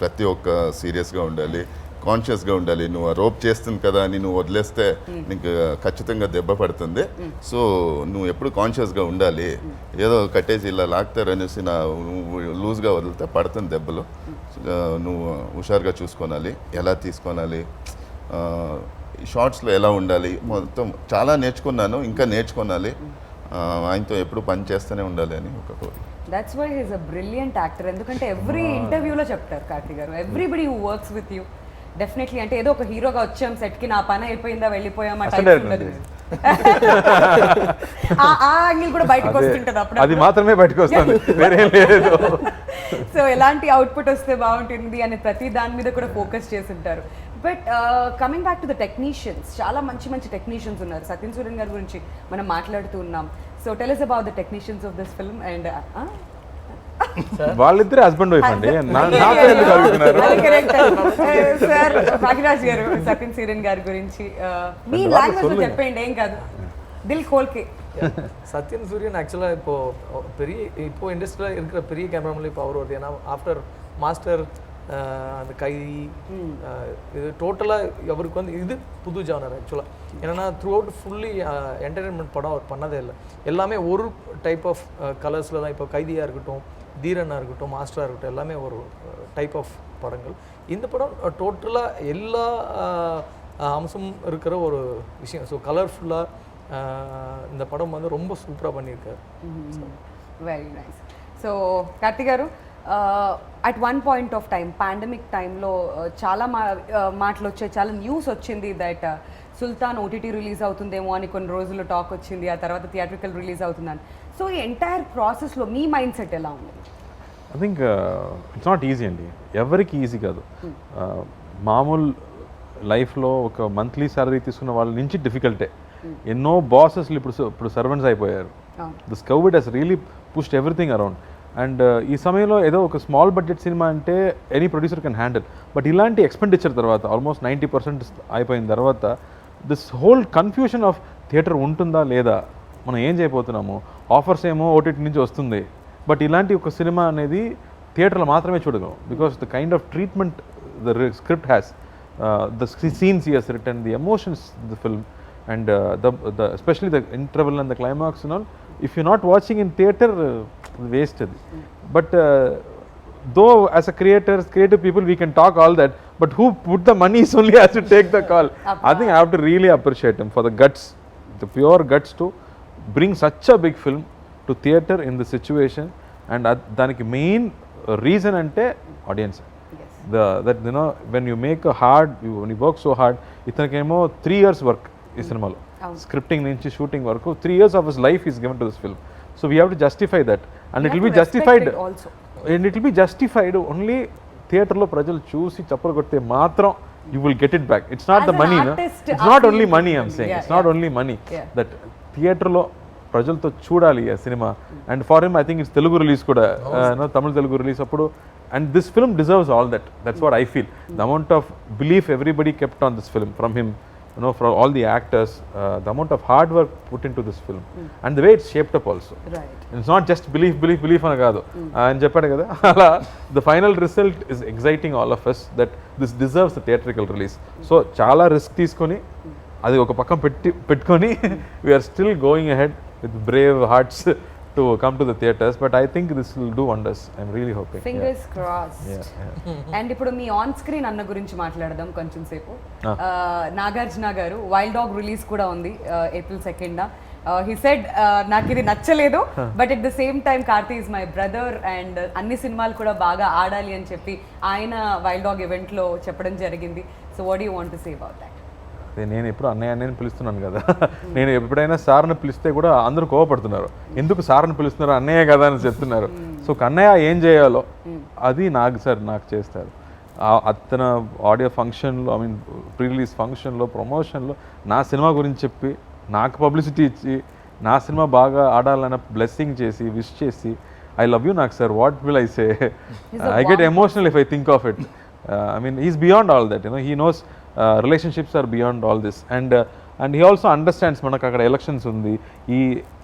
ప్రతి ఒక్క సీరియస్గా ఉండాలి, కాన్షియస్గా ఉండాలి. నువ్వు ఆ రోప్ చేస్తుంది కదా అని నువ్వు వదిలేస్తే నీకు ఖచ్చితంగా దెబ్బ పడుతుంది. సో నువ్వు ఎప్పుడు కాన్షియస్గా ఉండాలి. ఏదో కట్టేసి ఇలా లాగుతారనేసి నువ్వు లూజ్గా వదిలితే పడుతుంది దెబ్బలు. నువ్వు హుషారుగా చూసుకోవాలి, ఎలా తీసుకోవాలి, షార్ట్స్లో ఎలా ఉండాలి, మొత్తం చాలా నేర్చుకున్నాను, ఇంకా నేర్చుకోవాలి. ఆయనతో ఎప్పుడు పని చేస్తూనే ఉండాలి అని ఒక కోరిక. That's why he's a brilliant actor. ఎందుకంటే ఎవ్రీ ఇంటర్వ్యూలో చెప్తారు Karthik garu, everybody who works with you definitely అంటే ఏదో ఒక హీరోగా వచ్చాం సెట్కి, నా పని అయిపోయిందా వెళ్ళిపోయామా టైప్ ఉండదు. ఆ యాంగిల్ కూడా బయటకు వస్తుంటుంది అప్పుడు, అది మాత్రమే బయటకు వస్తుంది, వేరేం లేదు. సో ఎలాంటి అవుట్పుట్ వస్తే బాగుంటుంది అని ప్రతి దాని మీద కూడా ఫోకస్ చేస్తుంటారు. But coming back to the technicians, చాలా మంచి టెక్నీషియన్స్ ఉన్నారు. సత్యన్ సూర్యన్ గారి గురించి మనం మాట్లాడుతూ ఉన్నాం. So tell us about the technicians of this film and వాళ్ళిద్దరే హస్బెండ్ వైఫ్ అండి, నాతో ఎందుకు అడుగుతున్నారు? సార్ భాగ్యరాజ్ గారు సత్యన్ సూర్యన్ గారి గురించి మీ లాంగ్వేజ్ లో చెప్పండి, ఏం కాదు, దిల్ ఖోల్కే. சத்யன் சூரியன் ஆக்சுவலாக இப்போ இண்டஸ்ட்ரியில் இருக்கிற பெரிய கேமராமேன் இப்போ அவர் வருது. ஏன்னா ஆஃப்டர் மாஸ்டர் அந்த கைதி இது டோட்டலாக அவருக்கு வந்து இது புது ஜானர் ஆக்சுவலாக. என்னென்னா த்ரூ அவுட் ஃபுல்லி என்டர்டெயின்மெண்ட் படம் அவர் பண்ணதே இல்லை. எல்லாமே ஒரு டைப் ஆஃப் கலர்ஸில் தான். இப்போ கைதியாக இருக்கட்டும், தீரனாக இருக்கட்டும், மாஸ்டராக இருக்கட்டும், எல்லாமே ஒரு டைப் ஆஃப் படங்கள். இந்த படம் டோட்டலாக எல்லா அம்சமும் இருக்கிற ஒரு விஷயம். ஸோ கலர்ஃபுல்லாக இந்த படம் வந்து ரொம்ப சூப்பராக பண்ணியிருக்காரு. Very nice. సో కార్తీక్ గారు, at one point of time pandemic టైంలో చాలా మాటలు వచ్చాయి, చాలా న్యూస్ వచ్చింది దట్ సుల్తాన్ ఓటీటీ రిలీజ్ అవుతుందేమో అని కొన్ని రోజులు టాక్ వచ్చింది, ఆ తర్వాత థియేట్రికల్ రిలీజ్ అవుతుందని. సో ఈ ఎంటైర్ ప్రాసెస్లో మీ మైండ్ సెట్ ఎలా ఉంది? I think it's not easy అండి, ఎవరికి ఈజీ కాదు. మామూలు లైఫ్లో ఒక మంత్లీ శాలరీ తీసుకున్న వాళ్ళ నుంచి డిఫికల్టే. ఎన్నో బాసెస్లు ఇప్పుడు సర్వెంట్స్ అయిపోయారు. This COVID has really pushed everything around. And ఈ సమయంలో ఏదో ఒక స్మాల్ బడ్జెట్ సినిమా అంటే any producer can handle. But ఇలాంటి ఎక్స్పెండిచర్ తర్వాత ఆల్మోస్ట్ 90% అయిపోయిన తర్వాత this whole confusion of theatre ఉంటుందా లేదా, మనం ఏం చేయబోతున్నాము, ఆఫర్స్ ఏమో ఓటీటీ నుంచి వస్తుంది, బట్ ఇలాంటి ఒక సినిమా అనేది థియేటర్లో మాత్రమే చూడగలం. Because the kind of treatment the script has, the scenes he has written, the emotions the film, and the especially the interval and the climax and all, if you're not watching in theater, waste adi. But though as a creative people we can talk all that, but who put the money is only has to take the call. I think I have to really appreciate him for the guts, the pure guts to bring such a big film to theater in the situation. And daniki main reason ante audience. That you know, when you make a hard, when you work so hard, itanakemo 3 years work ఈ సినిమాలో, scripting నుంచి shooting వరకు 3 years of his life is given to this film. So we have to justify that, and it will be justified, and it will be justified only థియేటర్లో ప్రజలు చూసి చప్పలు కొడితే మాత్రం you will get it back. It's not As the an money, artist, it's not only money I'm saying, it's not only money, that థియేటర్లో ప్రజలతో చూడాలి ఆ cinema. And for him I think it's Telugu release కూడా, తమిళ Telugu release అప్పుడు, and this film deserves all that. That's what I feel. The amount of belief everybody kept on this film from him, you know, from all the actors, the amount of hard work put into this film, and the way it's shaped up also. Right. It's not just belief ana kaadu. And cheppadu kada, ala the final result is exciting all of us that this deserves the theatrical release. So chaala risk teeskoni adi oka pakkam pettukoni we are still going ahead with brave hearts to come to the theaters, but I think this will do wonders. I'm really hoping. Fingers crossed. And ఇప్పుడు me on screen అన్న గురించి మాట్లాడదాం కొంచెం సేపు. నాగార్జున గారు wild dog release కూడా ఉంది April 2nd. He said నాకు ఇది నచ్చలేదు, but at the same time Karthi is my brother and అన్ని సినిమాలు కూడా బాగా ఆడాలి అని చెప్పి ఆయన వైల్డ్ డాగ్ ఈవెంట్లో చెప్పడం జరిగింది. So what do you want to say about that? నేను ఎప్పుడు అన్నయ్యని పిలుస్తున్నాను కదా, నేను ఎప్పుడైనా సార్ని పిలిస్తే కూడా అందరూ కోవపడుతున్నారు, ఎందుకు సార్ని పిలుస్తున్నారు, అన్నయ్య కదా అని చెప్తున్నారు. సో అన్నయ్య ఏం చేయాలో అది నాకు చేస్తారు. అతను ఆడియో ఫంక్షన్లో, ఐ మీన్ ప్రీ రిలీజ్ ఫంక్షన్లో, ప్రమోషన్లో నా సినిమా గురించి చెప్పి నాకు పబ్లిసిటీ ఇచ్చి నా సినిమా బాగా ఆడాలన్న బ్లెస్సింగ్ చేసి విష్ చేసి ఐ లవ్ యూ నాకు sir what will I say I get emotional if I think of it I mean is beyond all that he knows relationships are beyond all this and he also understands మనకు అక్కడ elections ఉంది,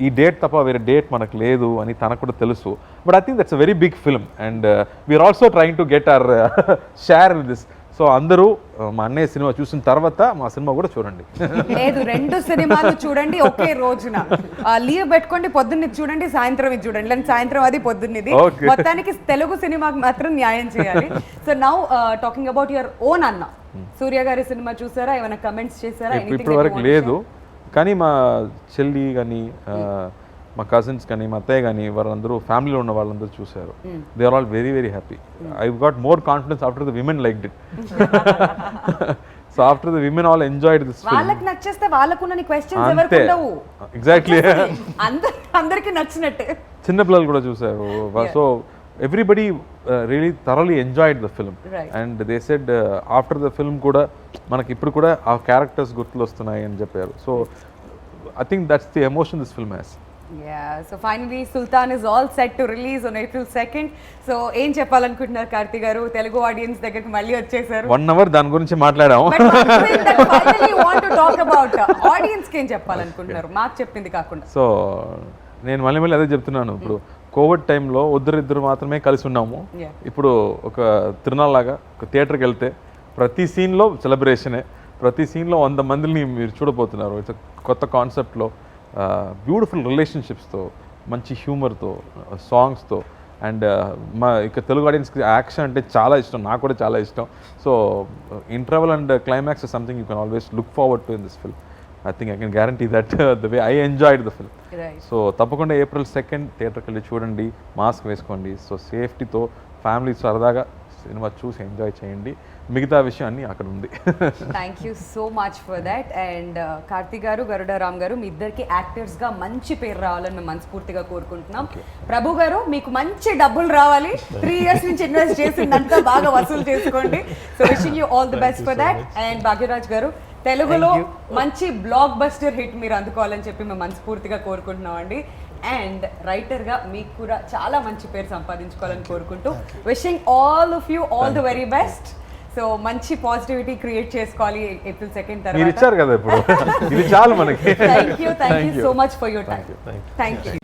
ఈ date తప్ప వేరే date మనకు లేదు అని తనకు కూడా తెలుసు. But I think that's a very big film and we are also trying to get our share in this. So అందరూ మా అన్నయ్య సినిమా చూసిన తర్వాత మా సినిమా కూడా చూడండి. లేదు, 2 సినిమాలు చూడండి ఒకే రోజున. లీవ్ పెట్టుకోండి, పొద్దున్న ఇది చూడండి, సాయంత్రం ఇది చూడండి, లేదా సాయంత్రం అది పొద్దున్నది. Okay. మొత్తానికి తెలుగు సినిమాకి మాత్రం న్యాయం చేయాలి. So now talking about your own అన్న, సూర్య గారి సినిమా చూసారా? ఏమైనా కమెంట్స్ చేశారా? ఇప్పటి వరకు లేదు, కానీ మా చెల్లి కానీ మా కజిన్స్ కానీ మా అత్తయ్య కానీ వాళ్ళందరూ ఫ్యామిలీలో ఉన్న వాళ్ళందరూ చూశారు. They are all very very happy. I got more confidence after the women liked it. So after the women all enjoyed this film. వాళ్ళకి నచ్చేస్తే వాళ్ళకున్న క్వశ్చన్స్ అంతే. ఎవరికి ఉండవు. ఎగ్జాక్ట్లీ. అందరికి నచ్చినట్టే. చిన్నపిల్లలు కూడా చూశారు. So everybody really thoroughly enjoyed the film. Right. And they said after the film కూడా మనకి ఇప్పుడు కూడా ఆ క్యారెక్టర్స్ గుర్తులు వస్తున్నాయి అని చెప్పారు. So I think that's the emotion this film has. Yeah, so finally Sultan is all set to release on April 2nd. So ఏం చెప్పాలనుకుంటున్నారు కార్తీ గారు? తెలుగు ఆడియన్స్ దగ్గరికి మళ్ళీ వచ్చేసారు. 1 hour దాని గురించి మాట్లాడాము. But one thing that finally you want to talk about, audience కి ఏం చెప్పాలనుకుంటున్నారు మాకు చెప్పింది కాకుండా? సో నేను మళ్ళీ అదే చెప్తున్నాను. ఇప్పుడు కోవిడ్ టైంలో ఇద్దరు మాత్రమే కలిసి ఉన్నాము. Yeah. ఇప్పుడు ఒక తిరునాళ్ళలాగా ఒక థియేటర్కి వెళ్తే ప్రతి సీన్లో సెలబ్రేషనే, ప్రతి సీన్లో 100 మందిని మీరు చూడబోతున్నారు. ఇట్స్ కొత్త కాన్సెప్ట్లో బ్యూటిఫుల్ రిలేషన్షిప్స్తో, మంచి హ్యూమర్తో, సాంగ్స్తో. అండ్ మా ఇక తెలుగు ఆడియన్స్కి యాక్షన్ అంటే చాలా ఇష్టం, నాకు కూడా చాలా ఇష్టం. So interval and climax is something you can always look forward to in this film. I think I can guarantee that the way I enjoyed the film. Right. So తప్పకుండా April 2nd థియేటర్కి వెళ్ళి చూడండి, mask వేసుకోండి. So సేఫ్టీతో family సరదాగా cinema చూసి enjoy చేయండి. మిగతా విషయం అన్నీ అక్కడ ఉంది. Thank you so much for that. And Karthik గారు, గరుడ రామ్ గారు, మీ ఇద్దరికి యాక్టర్స్గా మంచి పేరు రావాలని మేము మనస్ఫూర్తిగా కోరుకుంటున్నాం. ప్రభు గారు, మీకు మంచి డబ్బులు రావాలి. 3 years నుంచి ఇన్వెస్ట్ చేసిందంతా బాగా వసూలు చేసుకోండి. So wishing you all the best for that. And Bhagyaraj గారు, తెలుగులో మంచి బ్లాక్ బస్టర్ హిట్ మీరు అందుకోవాలని చెప్పి మేము మనస్ఫూర్తిగా కోరుకుంటున్నాం అండి. అండ్ రైటర్గా మీకు కూడా చాలా మంచి పేరు సంపాదించుకోవాలని కోరుకుంటూ wishing all of you all the very best. So మంచి పాజిటివిటీ క్రియేట్ చేసుకోవాలి April 2nd మీరు తర్వాత. ఇచ్చారు కదా ఇప్పుడు, ఇది చాలు మనకి. Thank you so much for your time. Thank you.